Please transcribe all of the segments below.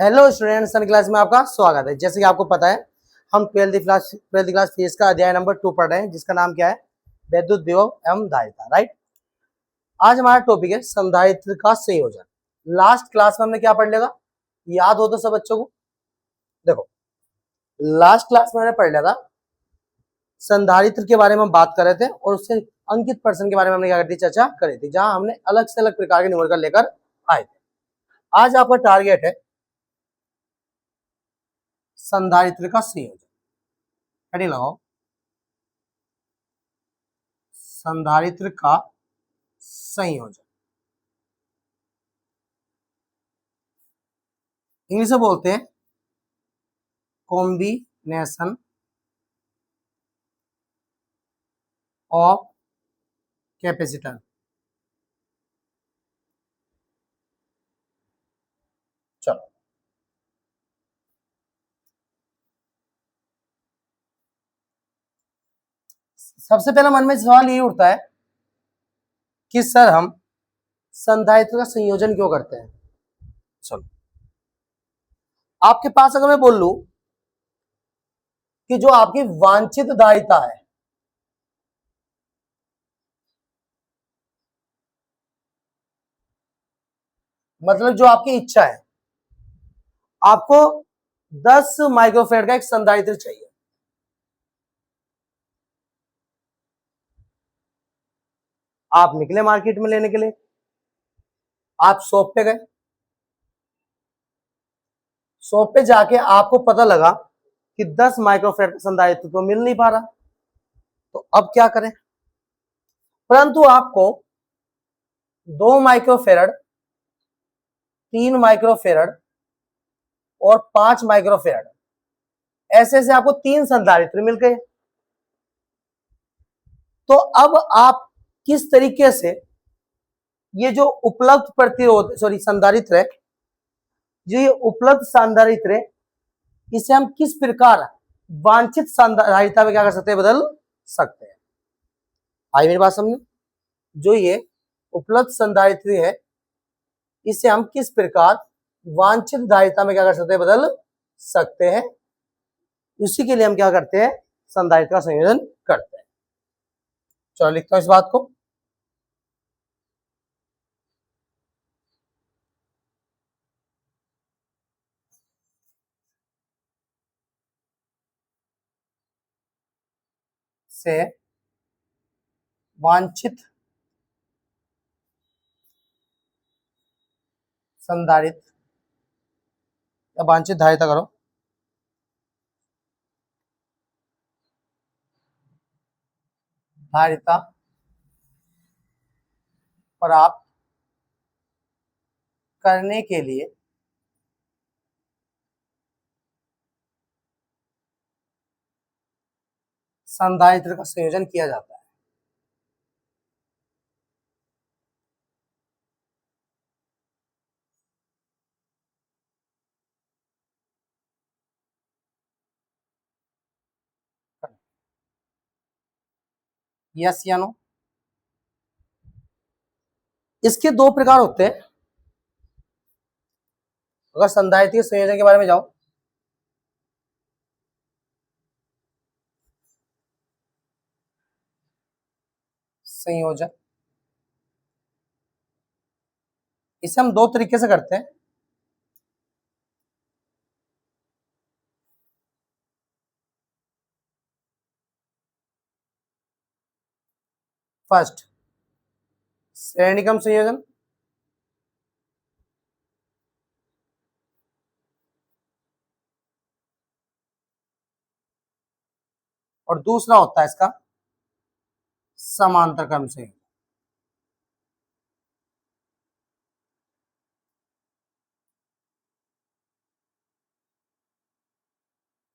Hello students, सन class में आपका स्वागत है। जैसे कि आपको पता है, हम ट्वेल्थ क्लास फिजिक्स का अध्याय नंबर 2 पढ़ रहे हैं, जिसका नाम क्या है? वैद्युत विभव एवं धारिता। राइट। आज हमारा टॉपिक है संधारित्र का संयोजन। लास्ट क्लास में हमने क्या पढ़ लिया था? याद हो तो सब बच्चों को? देखो, लास्ट क्लास में हमने पढ़ लिया था, संधारित्र के बारे में हम बात कर रहे थे और उससे अंकित प्रश्न के बारे में हमने क्या करती चर्चा करी थी, जहां हमने अलग से अलग प्रकार के न्यूमेरिकल लेकर आए थे। आज आपका टारगेट है संधारित्र का संयोजन। हेडिंग लगाओ, संधारित्र का संयोजन। इंग्लिश में बोलते हैं कॉम्बिनेशन ऑफ कैपेसिटर। चलो, सबसे पहला मन में सवाल ये उठता है कि सर हम संधारित्र का संयोजन क्यों करते हैं? चलो, आपके पास अगर मैं बोल लूं कि जो आपकी वांछित धारिता है, मतलब जो आपकी इच्छा है, आपको 10 माइक्रोफेरेड का एक संधारित्र चाहिए। आप निकले मार्केट में लेने के लिए, आप शॉप पे गए, शॉप पे जाके आपको पता लगा कि 10 माइक्रोफेरेड का संधारित्र तो मिल नहीं पा रहा, तो अब क्या करें? परंतु आपको 2 माइक्रोफेरेड, 3 माइक्रोफेरेड और 5 माइक्रोफेरेड, ऐसे ऐसे आपको 3 संधारित्र मिल गए। तो अब आप किस तरीके से ये जो उपलब्ध प्रतिरोध संधारित्र है, जो ये उपलब्ध संधारित्र है, इसे हम किस प्रकार वांछित संधारिता में क्या कर सकते हैं? बदल सकते हैं। आई मेरी बात समझे? जो ये उपलब्ध संधारित्र है, इसे हम किस प्रकार वांछित धारिता में क्या कर सकते हैं? बदल सकते हैं। उसी के लिए हम क्या करते हैं? संधारित्र का संयोजन करते हैं। चलो, लिखता हूं इस बात को। से वांछित संधारित्र या वांछित धारिता करो, धारिता प्राप्त करने के लिए संधारित्र का संयोजन किया जाता है। यस या नो? इसके 2 प्रकार होते हैं। अगर संधारित्र के संयोजन के बारे में जाओ, संयोजन, इसे हम 2 तरीके से करते हैं। फर्स्ट, श्रेणीक्रम संयोजन, और दूसरा होता है इसका समांतर क्रम संयोजन।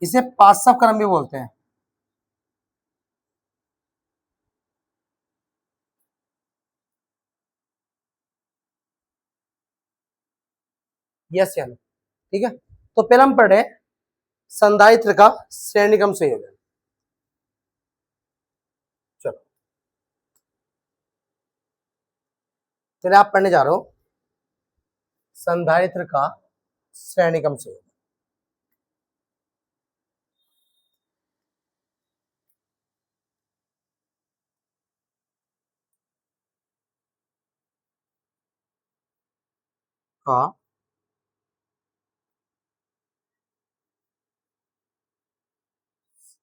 इसे पार्श्व क्रम भी बोलते हैं। यस या नो? ठीक है, तो पहले हम पढ़े संधारित्र का श्रेणीक्रम संयोजन। चलो, चलिए आप पढ़ने जा रहे हो संधारित्र का श्रेणी क्रम संयोजन। का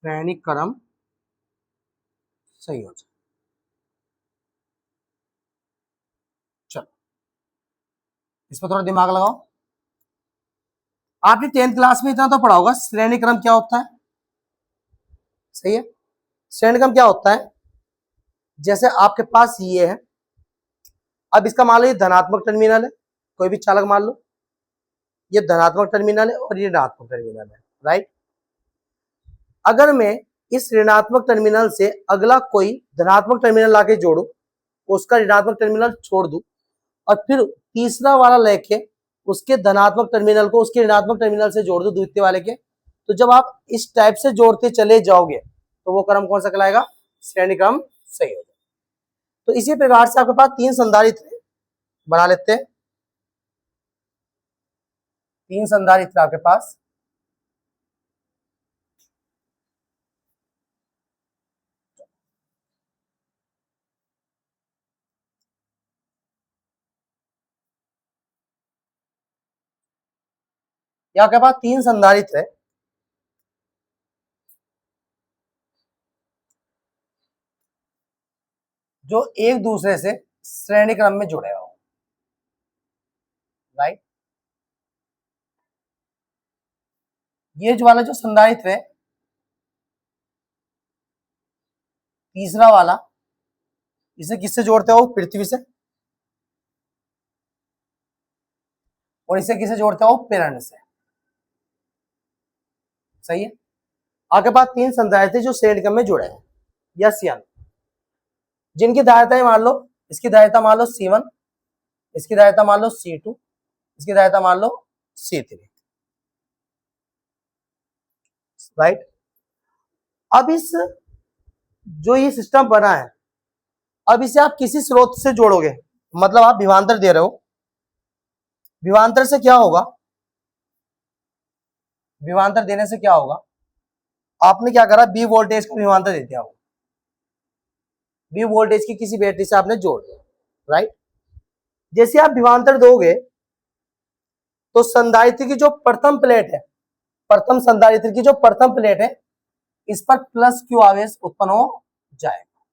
श्रेणी क्रम संयोजन। चलो इस पर थोड़ा दिमाग लगाओ। आपने 10th क्लास में इतना तो पढ़ा होगा श्रेणी क्रम क्या होता है, सही है। श्रेणी क्रम क्या होता है, जैसे आपके पास ये है, अब इसका मान लो ये धनात्मक टर्मिनल है, कोई भी चालक मान लो ये धनात्मक टर्मिनल है और ये ऋणात्मक टर्मिनल है, राइट। अगर मैं इस ऋणात्मक टर्मिनल से अगला कोई धनात्मक टर्मिनल लाके जोड़ू, उसका ऋणात्मक टर्मिनल छोड़ दूं और फिर तीसरा वाला लेके उसके धनात्मक टर्मिनल को उसके ऋणात्मक टर्मिनल से जोड़ दो द्वितीय वाले के, तो जब आप इस टाइप से जोड़ते चले जाओगे तो वो क्रम कौन सा कहलाएगा, श्रेणी क्रम संयोजन। तो इसी प्रकार से आपके पास 3 संधारित्र बना लेते हैं। 3 संधारित्र आपके पास, यहाँ के पास 3 संधारित्र है जो एक दूसरे से श्रेणी क्रम में जुड़े हो, राइट। ये जो वाला जो संधारित्र है तीसरा वाला, इसे किससे जोड़ते हो, पृथ्वी से, और इसे किससे जोड़ते हो, प्रेरण से, सही है। आपके पास 3 संधारित्र जो श्रेणी क्रम में जुड़े हैं, यस या नो, जिनकी धारिताएं मान लो, इसकी धारिता मान लो C1, इसकी धारिता मान लो C2, इसकी धारिता मान लो C3, राइट। अब इस जो ये सिस्टम बना है, अब इसे आप किसी स्रोत से जोड़ोगे, मतलब आप विभवांतर दे रहे हो, विभवांतर से क्या होगा, विभवांतर देने से क्या होगा, आपने क्या करा, बी वोल्टेज का विभवांतर दे दिया, बी वोल्टेज की किसी बैटरी से आपने जोड़ दिया, राइट। जैसे आप विभवांतर दोगे तो संधारित्र की जो प्रथम प्लेट है, प्रथम संधारित्र की जो प्रथम प्लेट है, इस पर प्लस क्यू आवेश उत्पन्न हो जाएगा।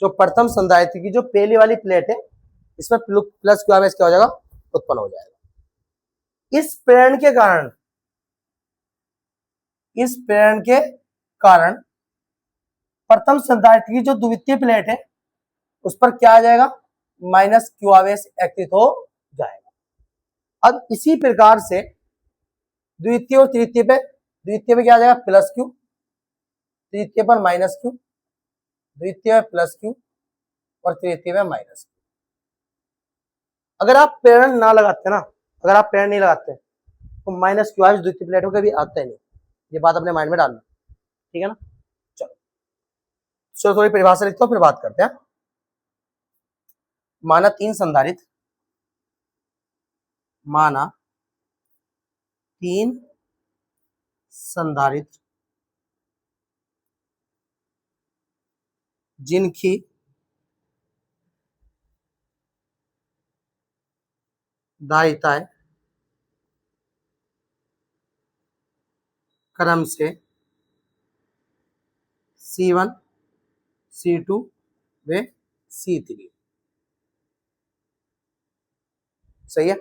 जो प्रथम संधारित्र की जो पहली वाली प्लेट है, इस पर प्लस क्यू आवेश क्या हो जाएगा, उत्पन्न हो जाएगा। इस प्रेरण के कारण, इस प्रेरण के कारण प्रथम संधारित्र की जो द्वितीय प्लेट है उस पर क्या आ जाएगा, माइनस क्यू आवेश एक्टित हो जाएगा। अब इसी प्रकार से द्वितीय और तृतीय पे, द्वितीय पे क्या आ जाएगा, प्लस क्यू, तृतीय पर माइनस क्यू, द्वितीय में प्लस क्यू और तृतीय में माइनस क्यू। अगर आप प्रेरण ना लगाते ना, अगर आप प्रेरण नहीं लगाते तो माइनस क्यू आवेश द्वितीय प्लेटों के भी आता ही नहीं, ये बात अपने माइंड में डालना, ठीक है ना। चलो थोड़ी परिभाषा लिखता हूं फिर बात करते हैं। माना 3 संधारित्र, माना 3 संधारित्र जिनकी धारिताएं क्रम से C1, C2 व C3, सही है।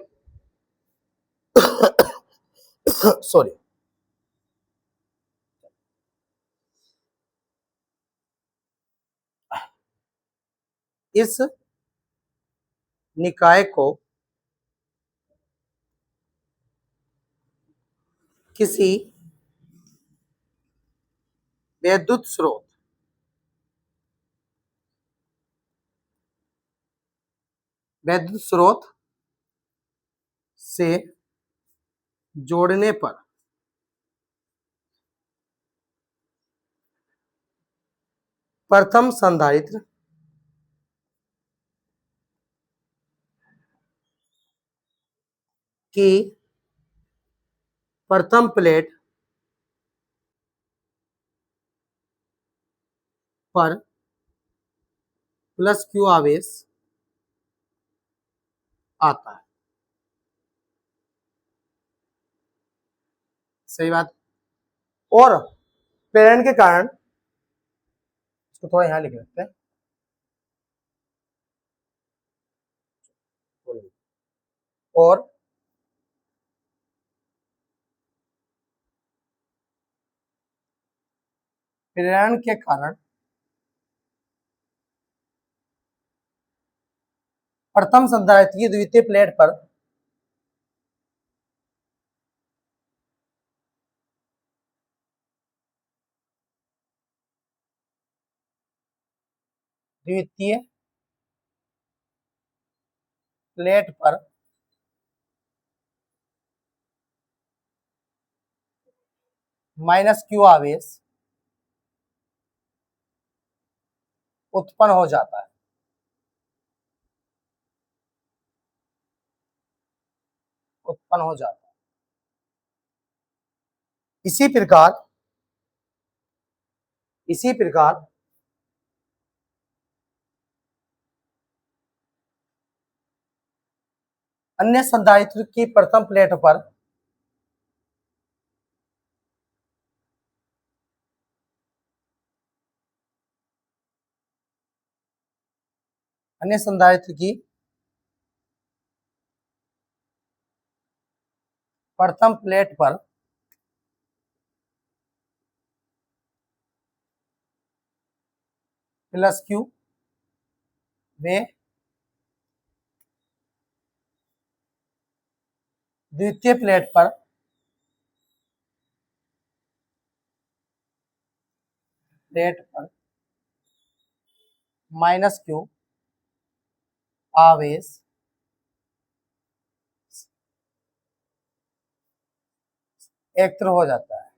सॉरी, इस निकाय को किसी विद्युत स्रोत, विद्युत स्रोत से जोड़ने पर प्रथम संधारित्र की प्रथम प्लेट पर प्लस क्यू आवेश आता है। सही बात। और प्रेरण के कारण, इसको थोड़ा यहां लिख लेते हैं, और प्रेरण के कारण प्रथम संधारित्र की द्वितीय प्लेट पर द्वितीय प्लेट पर माइनस क्यू आवेश उत्पन्न हो जाता है। उत्पन्न हो जाता है। इसी प्रकार अन्य संधारित्र की प्रथम प्लेट पर अन्य संधारित्र की प्रथम प्लेट पर प्लस क्यू वे द्वितीय प्लेट पर माइनस क्यू आवेश एकत्र हो जाता है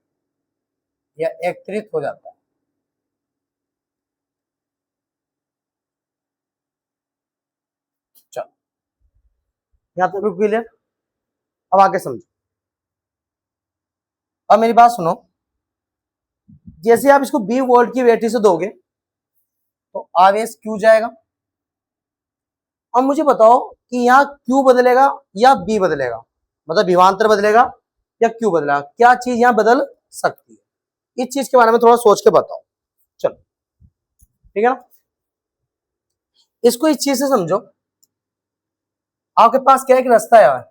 या एकत्रित हो जाता है। चलो, यहां तक बिल्कुल क्लियर। अब आगे समझो। अब मेरी बात सुनो, जैसे आप इसको 20 वोल्ट की बैटरी से दोगे तो आवेश क्यू जाएगा। अब मुझे बताओ कि यहाँ क्यू बदलेगा या बी बदलेगा, मतलब विभवांतर बदलेगा या क्यू बदलेगा, क्या चीज यहाँ बदल सकती है, इस चीज के बारे में थोड़ा सोच के बताओ। चलो ठीक है ना, इसको इस चीज से समझो। आपके पास क्या एक रास्ता है,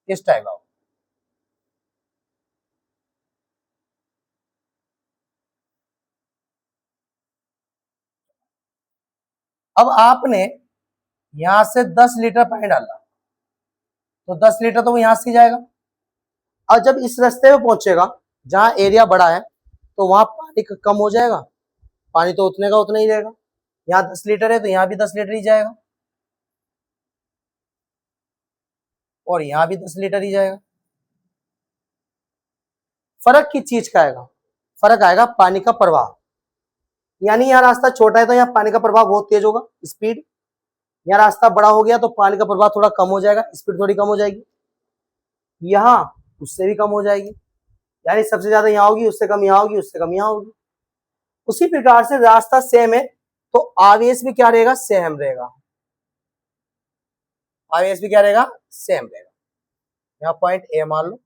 इस टाइप का। अब आपने यहां से 10 लीटर पानी डाला तो 10 लीटर तो वो यहां से जाएगा। और जब इस रास्ते में पहुंचेगा जहां एरिया बड़ा है तो वहां पानी कम हो जाएगा, पानी तो उतने का उतना ही रहेगा। यहाँ 10 लीटर है तो यहाँ भी 10 लीटर ही जाएगा, और यहाँ भी 10 लीटर ही जाएगा। फर्क किस चीज का आएगा, फर्क आएगा पानी का प्रवाह। यानी यहाँ रास्ता छोटा है तो यहाँ पानी का प्रवाह बहुत तेज होगा, स्पीड। यहाँ रास्ता बड़ा हो गया तो पानी का प्रवाह थोड़ा कम हो जाएगा, स्पीड थोड़ी कम हो जाएगी। यहाँ उससे भी कम हो जाएगी, यानी सबसे ज्यादा यहाँ होगी, उससे कम यहाँ होगी, उससे कम यहाँ होगी। उसी प्रकार से रास्ता सेम है तो आवेश भी क्या रहेगा, सेम रहेगा। आवेश भी क्या रहेगा, सेम रहेगा। यहाँ पॉइंट ए मान लो,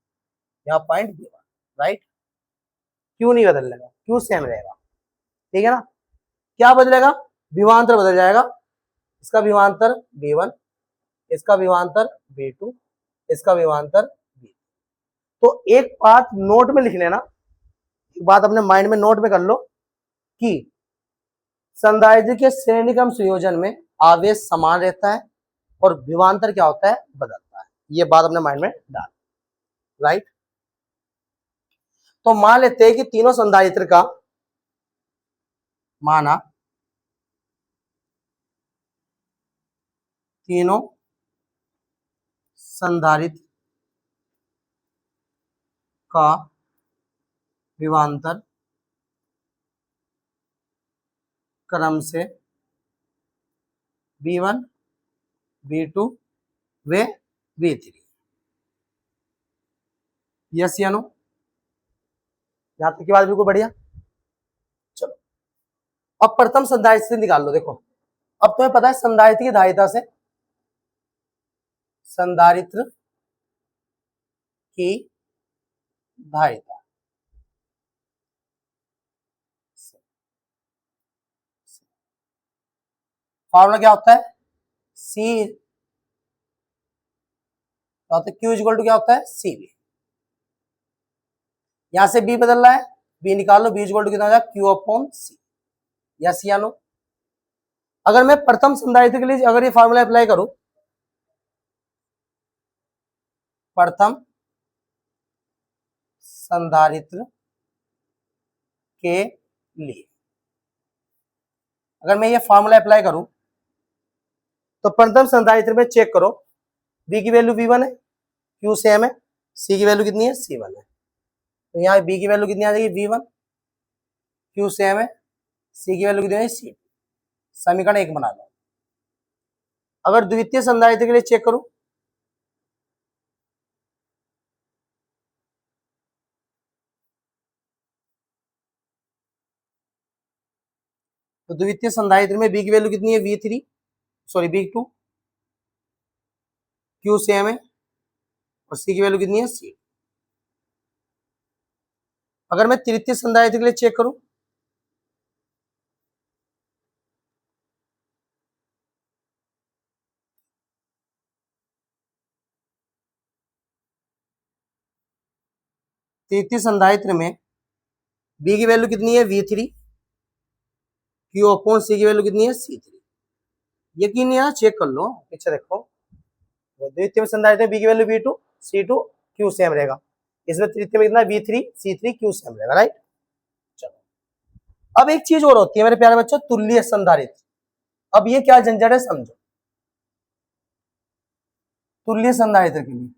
यहाँ पॉइंट बी मान, राइट। क्यों नहीं बदलेगा, क्यों सेम रहेगा, ठीक है ना। क्या बदलेगा, विभवांतर बदल जाएगा। इसका विभवांतर V1, इसका विभवांतर V2, इसका विभवांतर V। तो एक बात नोट में लिख लेना, एक बात अपने माइंड में नोट में कर लो कि संधारित्र के श्रेणी क्रम संयोजन में आवेश समान रहता है और विभवांतर क्या होता है, बदलता है। ये बात अपने माइंड में डाल, राइट। तो मान लेते हैं कि तीनों संधारित्र का माना, तीनों संधारित्र का विभवांतर क्रम से V1, V2 वे V3। यस या नो? यहां तक की बात बिल्कुल बढ़िया। चलो अब प्रथम संधारित्र से निकाल लो। देखो अब तुम्हें पता है संधारित्र की धारिता से, संधारित्र की धारिता फॉर्मूला क्या होता है? सी क्या होता है? Q इक्वल टू क्या होता है? CV। यहां से B बदल रहा है, B निकाल लो, B इक्वल टू कितना हो जाएगा? Q upon C। यस या नो? अगर मैं प्रथम संधारित्र के लिए अगर ये फॉर्मूला अप्लाई करूं, प्रथम संधारित्र के लिए अगर मैं ये फॉर्मूला अप्लाई करूं तो प्रथम संधारित्र में चेक करो, B की वैल्यू V1 है, Q सेम है, C की वैल्यू कितनी है? C1 है। तो यहाँ B की वैल्यू कितनी आ जाएगी? V1, Q सेम है, C की वैल्यू कितनी है? C2। समीकरण 1 बना लो। अगर द्वितीय संधारित्र के लिए चेक करूं तो द्वितीय संधारित्र में B की वैल्यू कितनी है? V3 sorry V2, Q same है और C की वैल्यू कितनी है? C। अगर मैं तृतीय संधारित्र के लिए चेक करूं तृतीय संधारित्र में B की वैल्यू कितनी है? V3, Q अपॉन C की वैल्यू कितनी है? C3। यकीन नहीं है चेक कर लो, पीछे देखो। द्वितीय में संधारित्र B की value V2, C2, Q same रहेगा। इसमें तृतीय में कितना? V3, C3, Q सेम रहेगा, राइट। चलो अब एक चीज और होती है मेरे प्यारे बच्चों, तुल्य संधारित्र। अब ये क्या झंझट है समझो। तुल्य संधारित्र के लिए,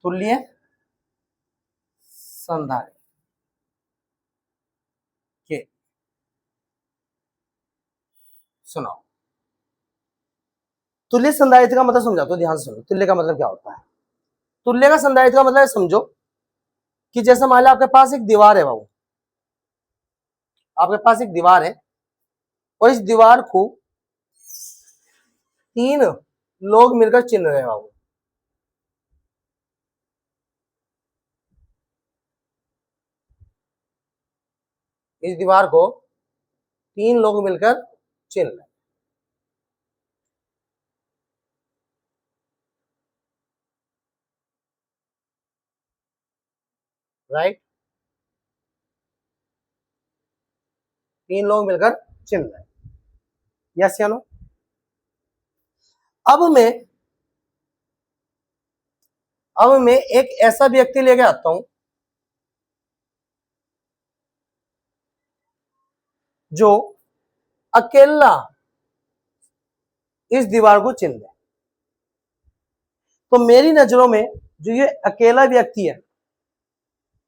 तुल्य संधारित्र के सुनो, तुल्य संधारित्र का मतलब समझाता हूं, ध्यान से सुनो। तुल्य का मतलब क्या होता है? तुल्य का संधारित्र का मतलब समझो कि जैसे मान लो आपके पास एक दीवार है बाबू, आपके पास एक दीवार है और इस दीवार को 3 लोग मिलकर चिन रहे हैं बाबू। इस दीवार को 3 लोग मिलकर चिन रहे हैं, राइट। 3 लोग मिलकर चिन रहे हैं, यस या नो? अब मैं एक ऐसा व्यक्ति लेके आता हूं जो अकेला इस दीवार को चिन रहे। तो मेरी नजरों में जो ये अकेला व्यक्ति है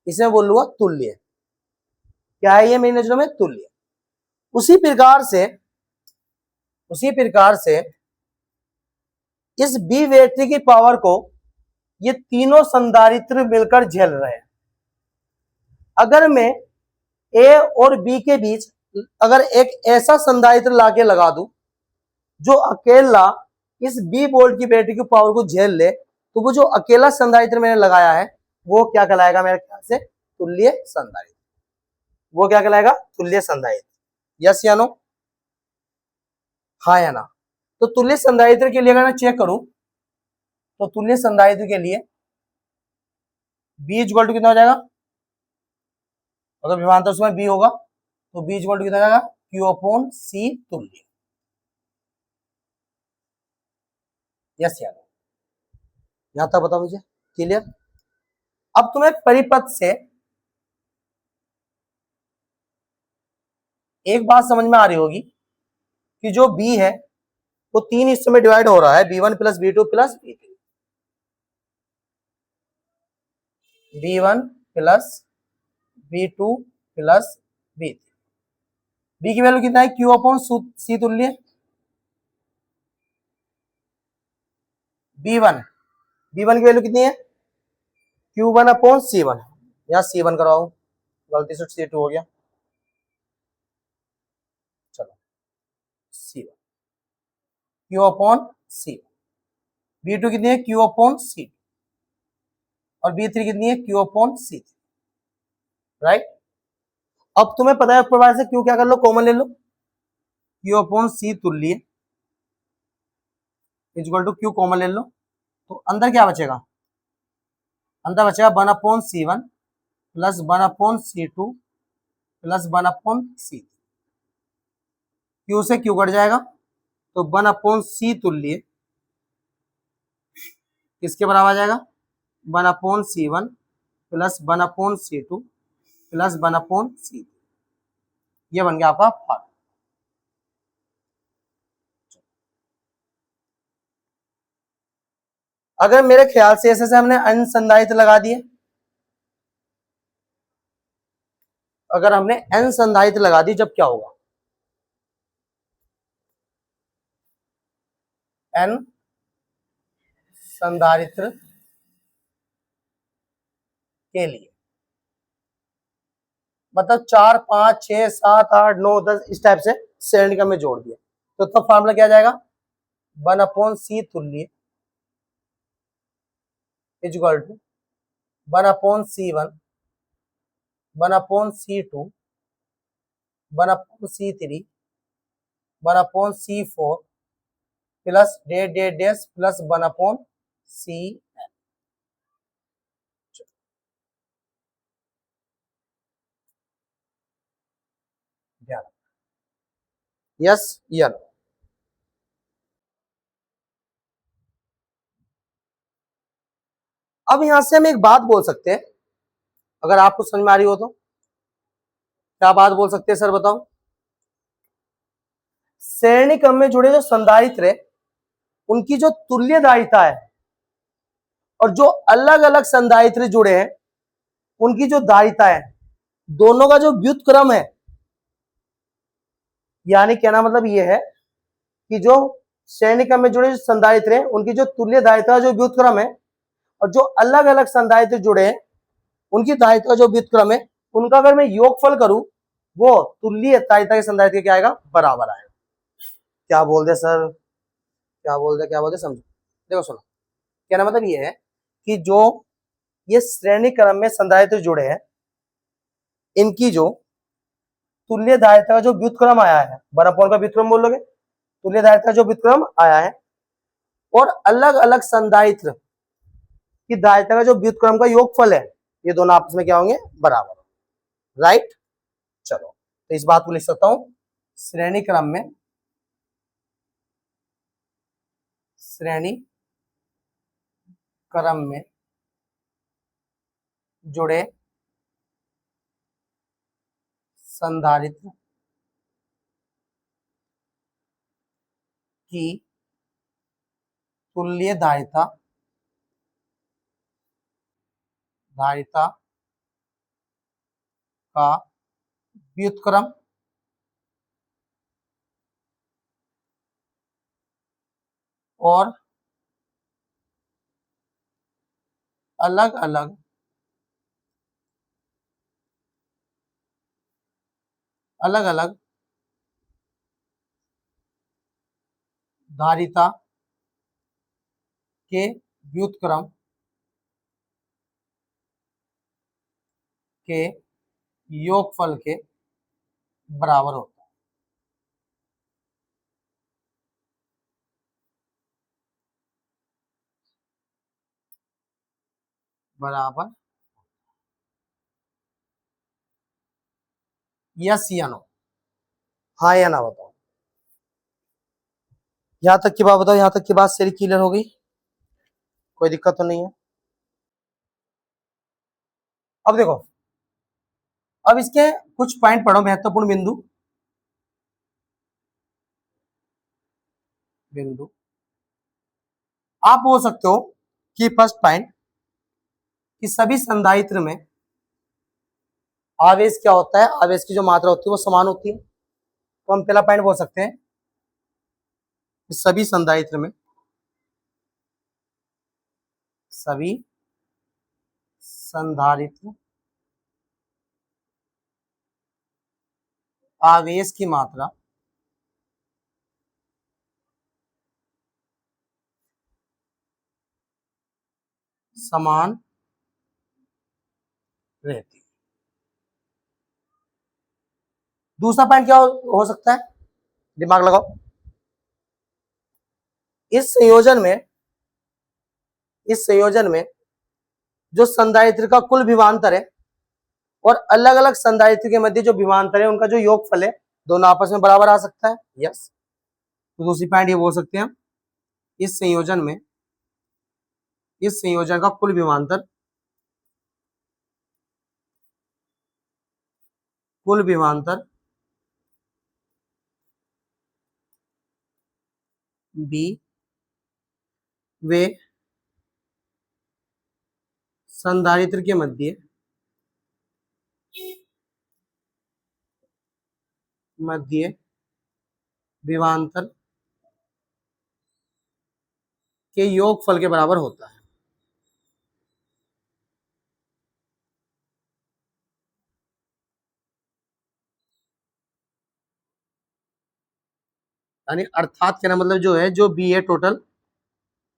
इसे मैं बोलूंगा तुल्य। क्या है ये मेरी नजरों में? तुल्य। उसी प्रकार से इस बी बैटरी की पावर को ये तीनों संधारित्र मिलकर झेल रहे हैं। अगर मैं ए और बी के बीच अगर एक ऐसा संधारित्र लाके लगा दूं जो अकेला इस बी वोल्ट की बैटरी की पावर को झेल ले, तो वो जो अकेला संधारित्र मैंने लगाया है वो क्या कहलाएगा मेरे ख्याल से? तुल्य संधारित्र। वो क्या कहलाएगा? तुल्य संधारित्र। यस या नो? हाँ या ना? तो तुल्य संधारित्र के लिए अगर मैं चेक करूं तो तुल्य संधारित्र के लिए बी इक्वल टू कितना हो जाएगा? अगर विभवांतर समय बी होगा तो बी इक्वल टू कितना हो जाएगा? क्यू अपॉन सी तुल्य। यस या नो? यहां तक बताओ मुझे, क्लियर? अब तुम्हें परिपथ से एक बात समझ में आ रही होगी कि जो बी है वो 3 हिस्सों में डिवाइड हो रहा है, B1 plus B2 plus B3। B1 plus B2 plus B3। B की वैल्यू कितना है? Q अपॉन सी तुल्य। B1, B1 की वैल्यू कितनी है Q1 अपॉन C1, यहाँ C1 कराओ, गलती से C2 हो गया, चलो C1 Q upon C, B2 कितनी है Q अपॉन C और B3 कितनी है Q अपॉन C, राइट। अब तुम्हें पता है प्रकार से Q क्या कर लो, कॉमन ले लो, Q अपॉन C तुल्य इक्वल टू Q कॉमन ले लो, तो अंदर क्या बचेगा, अंदर बचेगा 1 upon C1 plus 1 upon C2 plus 1 upon C, Q से Q कट जाएगा, तो 1 अपॉन C तुल्य किसके बराबर आ जाएगा, 1 upon C1 plus 1 upon C2 plus 1 upon C, ये बन गया आपका फॉर्मूला। अगर मेरे ख्याल से ऐसे हमने अनुसंधारित्र लगा दिए, अगर हमने अनुसंधारित्र लगा दी, जब क्या होगा, एन संधारित्र के लिए, मतलब 4 5 6 7 8 9 10 इस टाइप से श्रेणी में जोड़ दिया, तो तब फॉर्मूला क्या आ जाएगा, 1 अपॉन C तुल्य equal to 1 upon C1 1 upon C2 1 upon C3 1 upon C4 plus डेस प्लस 1 अपॉन C, यस या नो। अब यहां से हम एक बात बोल सकते हैं, अगर आपको समझ में आ रही हो तो, क्या बात बोल सकते हैं सर बताओ, श्रेणी क्रम में जुड़े जो संधारित्र है उनकी जो तुल्यदायिता है और जो अलग अलग संधारित्र जुड़े हैं उनकी जो दायिता है, दोनों का जो व्युत्क्रम है, यानी कहना मतलब यह है कि जो श्रेणी क्रम में जुड़े जो संधारित्र हैं उनकी जो तुल्यदायिता जो व्युत्क्रम है और जो अलग अलग संधारित्र जुड़े हैं उनकी दायिता जो व्युत्क्रम है, उनका अगर मैं योगफल करूं वो तुल्य दायिता के संधारित्र क्या आएगा, बराबर आएगा। क्या बोल दे सर, क्या बोल दे समझो, देखो सुनो, कहना मतलब ये है कि जो ये श्रेणी क्रम में संधारित्र जुड़े हैं इनकी जो तुल्यदायिता का जो व्युत्क्रम आया है, बराबर का व्युत्क्रम बोल लोगे, तुल्यदायिता का जो व्युत्क्रम आया है और अलग अलग संधारित्र की दायिता का जो व्युत्क्रम का योगफल है, ये दोनों आपस में क्या होंगे, बराबर, राइट। चलो तो इस बात को लिख सकता हूं, श्रेणी क्रम में जुड़े संधारित्र की तुल्यदायिता का व्युत्क्रम और अलग अलग धारिता के व्युत्क्रम के योगफल के बराबर होता है। बराबर, यस या नो, हाँ या ना बताओ, यहां तक की बात बताओ, यहां तक की बात सारी क्लियर हो गई, कोई दिक्कत तो नहीं है। अब देखो, अब इसके कुछ पॉइंट पढ़ो, महत्वपूर्ण बिंदु आप बोल सकते हो कि फर्स्ट पॉइंट कि सभी संधारित्र में आवेश क्या होता है, आवेश की जो मात्रा होती है वो समान होती है, तो हम पहला पॉइंट बोल सकते हैं कि सभी संधारित्र में सभी संधारित्र आवेश की मात्रा समान रहती है। दूसरा पॉइंट क्या हो सकता है, दिमाग लगाओ। इस संयोजन में जो संधारित्र का कुल विभवांतर है और अलग अलग संधारित्र के मध्य जो विभवांतर है उनका जो योगफल है दोनों आपस में बराबर आ सकता है। यस, तो दूसरी पॉइंट ये बोल सकते हैं हम, इस संयोजन का कुल विभवांतर बी वे संधारित्र के मध्य विभवांतर के योगफल के बराबर होता है। यानी अर्थात कहना मतलब जो है, जो बी है टोटल,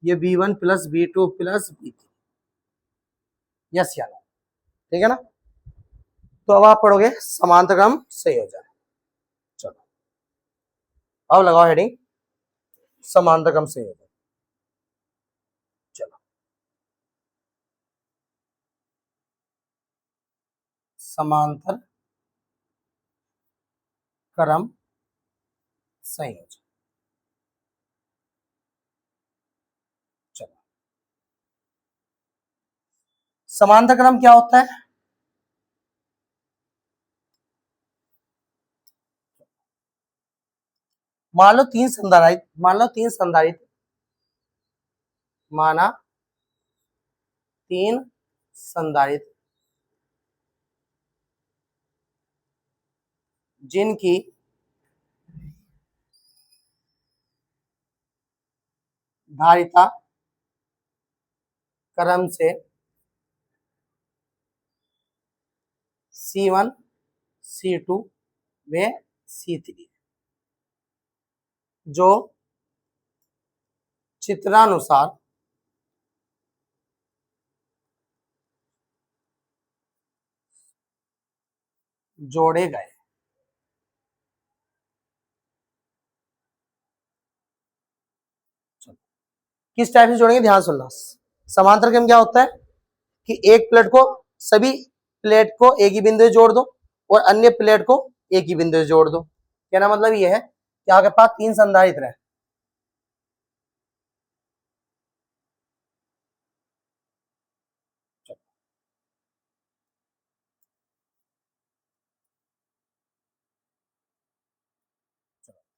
ये B1 plus B2 plus B3। Yes या नो, ठीक है ना। तो अब आप पढ़ोगे समांतर क्रम संयोजन। चलो अब लगाओ हेडिंग समांतर क्रम संयोजन। चलो समांतर क्रम संयोजन। चलो समांतर क्रम क्या होता है? मान लो तीन संधारित्र माना तीन संधारित्र जिनकी धारिता क्रम से C1 C2 व C3 जो चित्रानुसार जोड़े गए। किस टाइप से जोड़ेंगे ध्यान सुनना। समांतर क्रम क्या होता है कि एक प्लेट को, सभी प्लेट को एक ही बिंदु से जोड़ दो और अन्य प्लेट को एक ही बिंदु से जोड़ दो। कहना मतलब ये है कि आपके पास तीन संधारित्र है,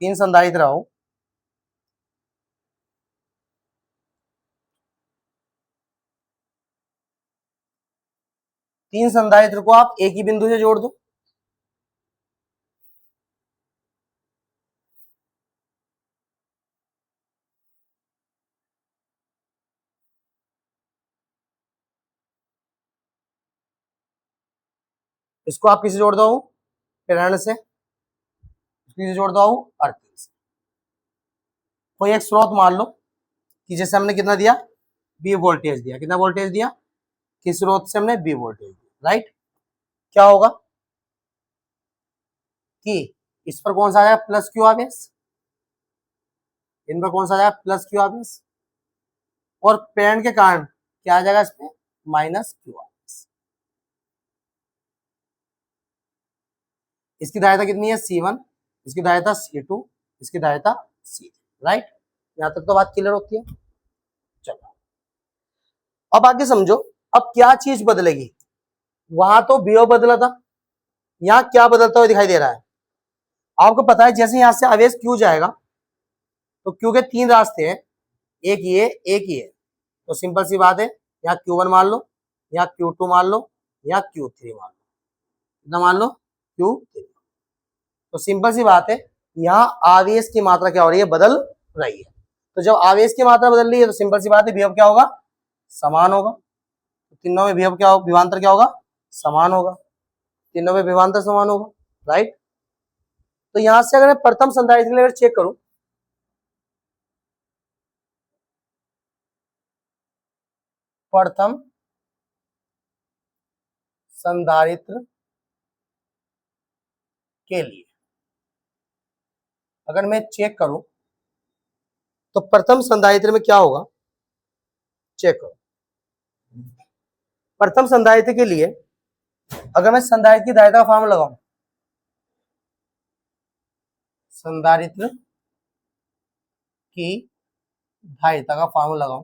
तीन संधारित्र हो, तीन संधारित्र को आप एक ही बिंदु से जोड़ दो। इसको आप किसे जोड़ दो, प्रेरण से, किसे जोड़ दो, अर्थ से। कोई एक स्रोत मान लो कि जैसे हमने कितना दिया, बी वोल्टेज दिया, कितना वोल्टेज दिया, किस स्रोत से हमने बी वोल्टेज दिया, राइट। क्या होगा कि इस पर कौन सा आया, प्लस क्यू आवेश, इन पर कौन सा आया, प्लस क्यू आवेश, और प्रेरण के कारण क्या आ जाएगा इसमें, माइनस क्यू आवेश। इसकी धारिता कितनी है, C1, इसकी धारिता C2, इसकी धारिता C3, राइट। यहां तक तो बात क्लियर होती है। चलो अब आगे समझो, अब क्या चीज बदलेगी। वहां तो विभव बदला था, यहां क्या बदलता हुआ दिखाई दे रहा है। आपको पता है जैसे यहां से आवेश क्यू जाएगा तो क्यू के तीन रास्ते हैं, एक ये एक ये, तो सिंपल सी बात है, यहाँ Q1 मान लो, यहाँ Q2 मान लो, यहाँ Q3 मान लो, कितना मान लो, Q3। तो सिंपल सी बात है, यहाँ आवेश की मात्रा क्या हो रही है, बदल रही है। तो जब आवेश की मात्रा बदल रही है तो सिंपल सी बात है विभव क्या होगा, समान होगा, तो तीनों में विभव क्या होगा, विभवांतर क्या होगा, समान होगा, तीनों में विभवांतर समान होगा, राइट। तो यहां से अगर मैं प्रथम संधारित्र के लिए चेक करूं, प्रथम संधारित्र के लिए अगर मैं चेक करूं तो प्रथम संधारित्र में क्या होगा, चेक करो। प्रथम संधारित्र के लिए अगर मैं संधारित्र की धारिता का फॉर्मूला लगाऊं, संधारित्र की धारिता का फॉर्मूला लगाऊं,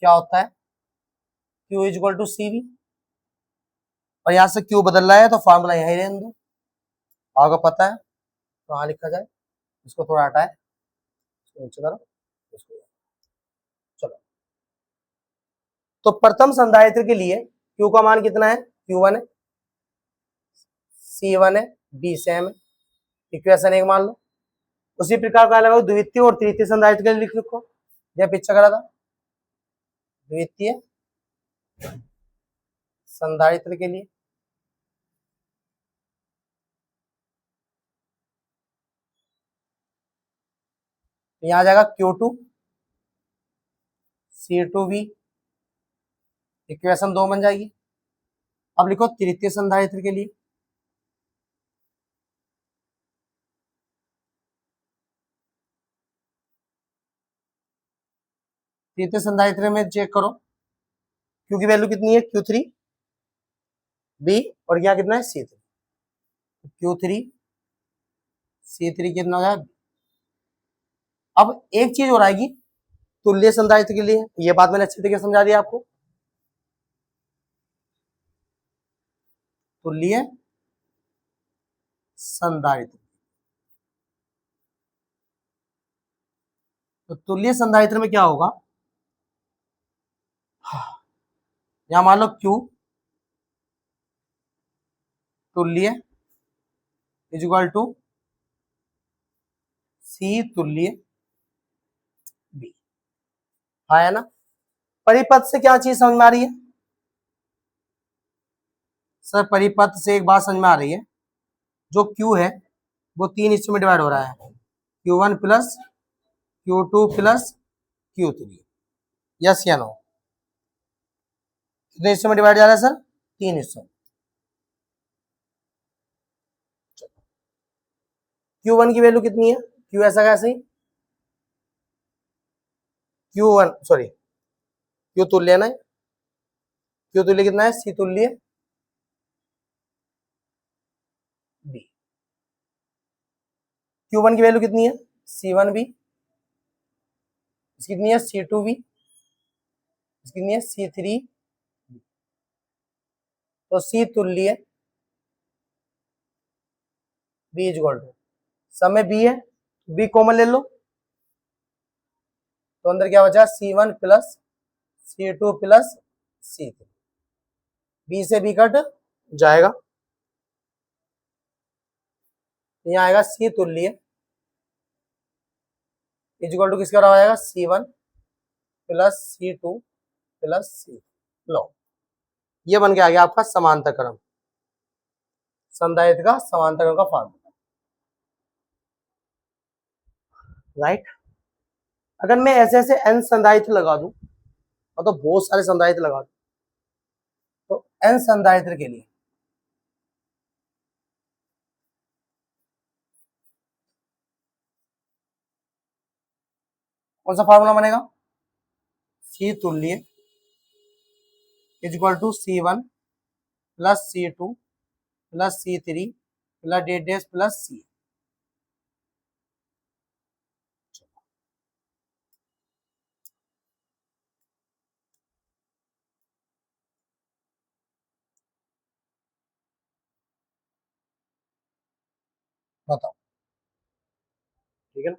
क्या होता है, Q इक्वल टू CV, और यहां से Q बदल रहा है तो फॉर्मूला यही रहने दो, आपको पता है तो वहां लिखा जाए, इसको थोड़ा हटाए, इसको नीचे करो, इसको, चलो। तो प्रथम संधारित्र के लिए Q का मान कितना है, Q1 है, C1 है, B सेम है, इक्वेशन 1 मान लो। उसी प्रकार का लगाओ द्वितीय और तृतीय संधारित्र के लिए, लिख लिखो, जब पीछे करा था, द्वितीय संधारित्र के लिए यहां जाएगा Q2 C2V, इक्वेशन 2 बन जाएगी। अब लिखो तृतीय संधारित्र के लिए, तृतीय संधारित्र में चेक करो, Q की वैल्यू कितनी है, Q3B, और यहाँ कितना है C3, Q3C3 कितना हो जाएगा। अब एक चीज और आएगी तुल्य संधारित्र के लिए, ये बात मैंने अच्छी तरीके से समझा दिया आपको, तुल्य संधारित्र। तो तुल्य संधारित्र में क्या होगा, यहां मान लो Q तुल्य इज इक्वल टू C तुल्य B, है ना। परिपथ से क्या चीज समझ में आ रही है सर, परिपथ से एक बात समझ में आ रही है, जो Q है वो 3 हिस्सों में डिवाइड हो रहा है, Q1 plus Q2 plus Q3, yes या नो, कितने हिस्सों में डिवाइड जा रहा है सर, 3 हिस्सों। Q1 की वैल्यू कितनी है, Q ऐसा कैसे ही, Q1 सॉरी Q तुल्य ना, Q तुल्य कितना है, C तुल्य B। Q1 की वैल्यू कितनी है, C1B, इसकी कितनी है C2B, इसकी कितनी है C3, तो C तुल्य B इज इक्वल टू, सब में B है, B कॉमन ले लो, तो अंदर क्या बचा, C1 plus C2 plus C3, B से B कट जाएगा, यहाँ आएगा C तुल्य इज इक्वल टू किसका हो जाएगा, C1 plus C2 plus C, लो ये बन के आ गया आपका समांतर क्रम, संधारित्र का समांतर क्रम का फॉर्मूला, राइट। अगर मैं ऐसे ऐसे n संधारित्र लगा दूं, मतलब बहुत सारे संधारित्र लगा दूं, तो n संधारित्र के लिए कौन सा फार्मूला बनेगा, C तुल्य is equal to C1 plus C2 plus C3 plus D dash plus C। बताओ, ठीक है ना।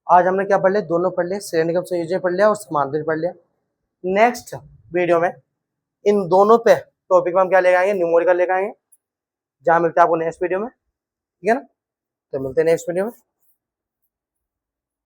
आज हमने क्या पढ़ लिया, दोनों पढ़ लिया, श्रेणी क्रम संयोजन पढ़ लिया और समांतर पढ़ लिया। नेक्स्ट वीडियो में इन दोनों पे टॉपिक में हम क्या लेके आएंगे, न्यूमेरिकल लेके आएंगे, जहां मिलते हैं आपको नेक्स्ट वीडियो में, ठीक है ना। तो मिलते हैं नेक्स्ट वीडियो में।